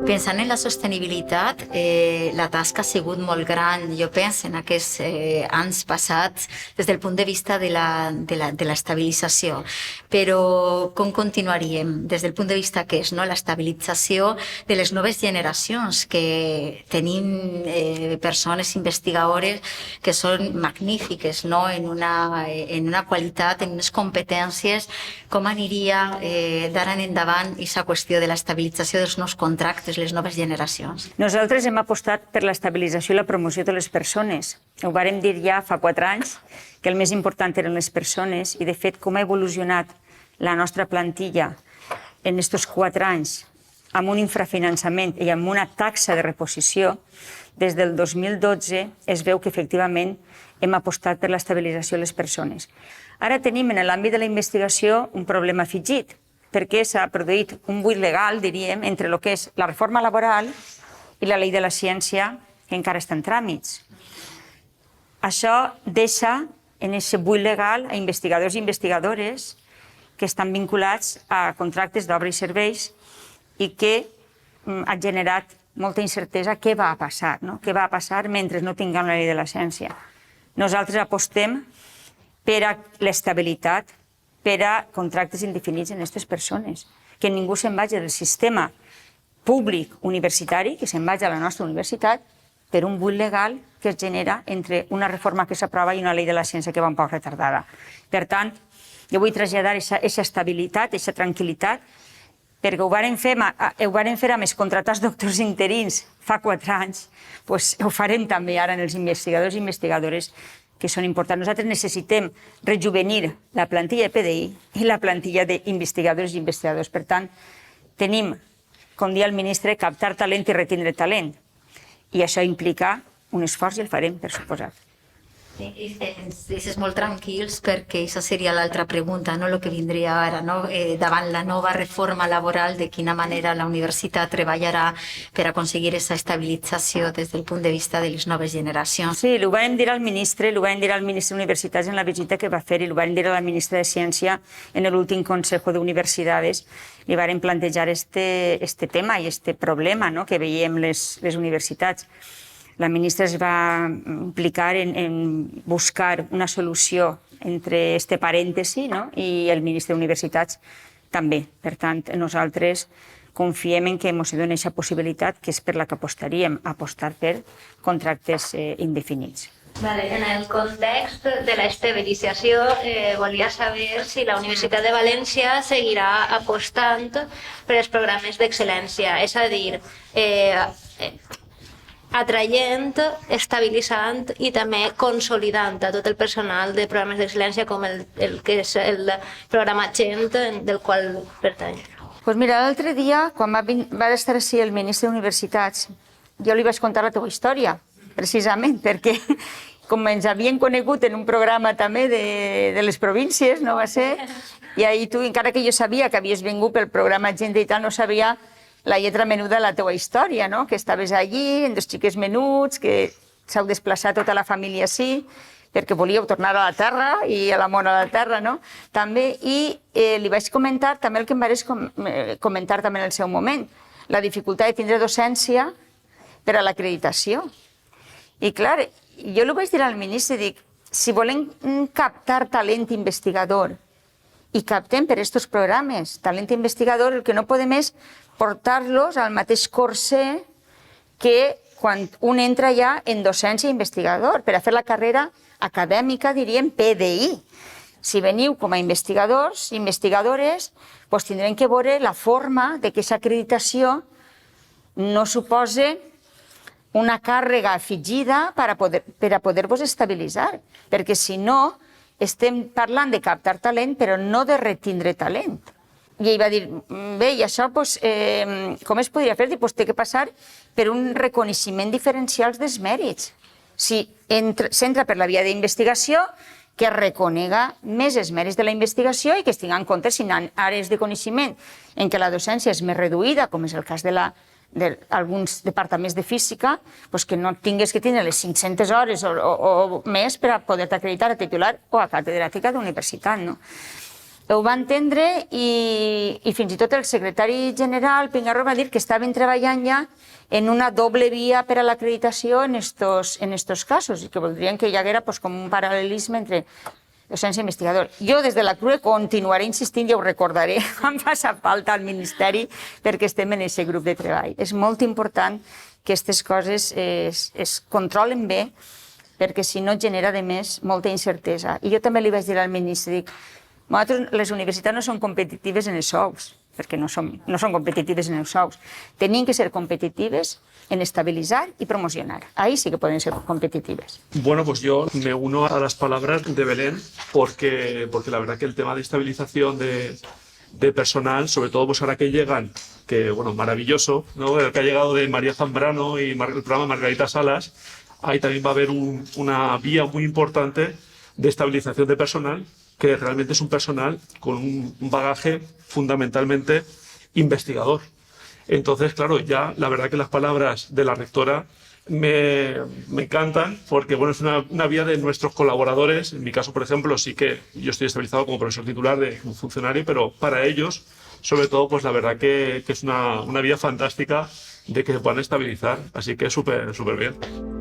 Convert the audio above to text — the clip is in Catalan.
Pensant en la sostenibilitat, la tasca ha sigut molt gran, jo penso, en aquests anys passats, des del punt de vista de l'estabilització. Però com continuaríem? Des del punt de vista que és l'estabilització de les noves generacions, que tenim persones investigadores que són magnífiques, en una qualitat, en unes competències. Com aniria d'ara en endavant aquesta qüestió de l'estabilització dels nous contractes, les noves generacions? Nosaltres hem apostat per l'estabilització i la promoció de les persones. Ho vàrem dir ja fa 4 anys, que el més important eren les persones, i de fet com ha evolucionat la nostra plantilla en aquests 4 anys amb un infrafinançament i amb una taxa de reposició, des del 2012 es veu que efectivament hem apostat per l'estabilització de les persones. Ara tenim en l'àmbit de la investigació un problema afegit, perquè s'ha produït un buit legal, diríem, entre el que és la reforma laboral i la llei de la ciència, que encara està en tràmits. Això deixa en aquest buit legal a investigadors i investigadores que estan vinculats a contractes d'obra i serveis i que ha generat molta incertesa què va passar, què va passar mentre no tinguem la llei de la ciència. Nosaltres apostem per a l'estabilitat, per a contractes indefinits en aquestes persones, que ningú se'n vagi del sistema públic universitari, que se'n vagi a la nostra universitat, per un buit legal que es genera entre una reforma que s'aprova i una llei de la ciència que va un poc retardada. Per tant, jo vull traslladar aquesta estabilitat, aquesta tranquil·litat, perquè ho vàrem fer amb els contractats doctors interins fa 4 anys, ho farem també ara en els investigadors i investigadores que són importants. Nosaltres necessitem rejuvenir la plantilla de PDI i la plantilla d'investigadors i investigadors. Per tant, tenim, com dia el ministre, captar talent i retindre talent. I això implica un esforç i el farem, per suposat. Ens deixes molt tranquils perquè aquesta seria l'altra pregunta, el que vindria ara, davant la nova reforma laboral, de quina manera la universitat treballarà per aconseguir aquesta estabilització des del punt de vista de les noves generacions. Sí, ho vam dir al ministre d'Universitats en la visita que va fer i ho vam dir a la ministra de Ciència en l'últim Consejo d'Universitats. Li vàrem plantejar este tema i este problema que veiem les universitats. La ministra es va implicar en buscar una solució entre este parèntesi i el ministre d'Universitats també. Per tant, nosaltres confiem en que ens dona aquesta possibilitat, que és per la que apostaríem, apostar per contractes indefinits. En el context de l'estabilització, volia saber si la Universitat de València seguirà apostant per els programes d'excel·lència, és a dir, atraient, estabilitzant i també consolidant a tot el personal de programes d'excel·lència com el que és el programa GENT, del qual pertany. Doncs mira, l'altre dia, quan va estar així el ministre d'Universitats, jo li vaig contar la teva història, precisament, perquè com ens havien conegut en un programa també de les províncies, no va ser? I ahir tu, encara que jo sabia que havies vingut pel programa GENT i tal, no sabia la lletra menuda de la teua història, que estaves allí, en 2 xiques menuts, que s'heu desplaçat tota la família així, perquè volíeu tornar a la terra i a l'amor a la terra, també, i li vaig comentar també el que em vaig comentar també en el seu moment, la dificultat de tindre docència per a l'acreditació. I clar, jo li vaig dir al ministre, dic, si volem captar talent investigador i captem per aquests programes talent investigador, el que no podem és portar-los al mateix corser que quan un entra ja en docència investigador, per a fer la carrera acadèmica, diríem, PDI. Si veniu com a investigadors, investigadores, doncs tindrem que veure la forma de que aquesta acreditació no suposi una càrrega afegida per a poder-vos estabilitzar, perquè si no, estem parlant de captar talent, però no de retindre talent. I ell va dir, bé, i això com es podria fer? Doncs té que passar per un reconeixement diferencial dels mèrits. Si s'entra per la via d'investigació, que es reconega més els mèrits de la investigació i que es tingui en compte si hi ha àrees de coneixement en què la docència és més reduïda, com és el cas d'alguns departaments de física, que no tingues que tindre les 500 hores o més per a poder-te acreditar a titular o a catedràtica d'universitat. ho va entendre i fins i tot el secretari general, Pingarrós, va dir que estaven treballant ja en una doble via per a l'acreditació en estos casos i que voldrien que hi haguera pues, com un paral·lelisme entre docència i investigador. Jo des de la CRUE continuaré insistint i ho recordaré, em fa falta al Ministeri perquè estem en aquest grup de treball. És molt important que aquestes coses es controlen bé perquè si no genera de més molta incertesa. I jo també li vaig dir al ministre, dic, nosaltres les universitats no són competitives en els sous, perquè no són competitives en els sous. Tenim que ser competitives en estabilizar y promocionar. Ahí sí que pueden ser competitivas. Bueno, pues yo me uno a las palabras de Belén porque la verdad que el tema de estabilización de personal, sobre todo pues ahora que llegan, que bueno, maravilloso, ¿no? El que ha llegado de María Zambrano y el programa Margarita Salas, ahí también va a haber una vía muy importante de estabilización de personal, que realmente es un personal con un bagaje fundamentalmente investigador. Entonces, claro, ya la verdad que las palabras de la rectora me encantan porque bueno, es una vía de nuestros colaboradores. En mi caso, por ejemplo, sí que yo estoy estabilizado como profesor titular de un funcionario, pero para ellos, sobre todo, pues la verdad que es una vía fantástica de que se puedan estabilizar. Así que súper bien.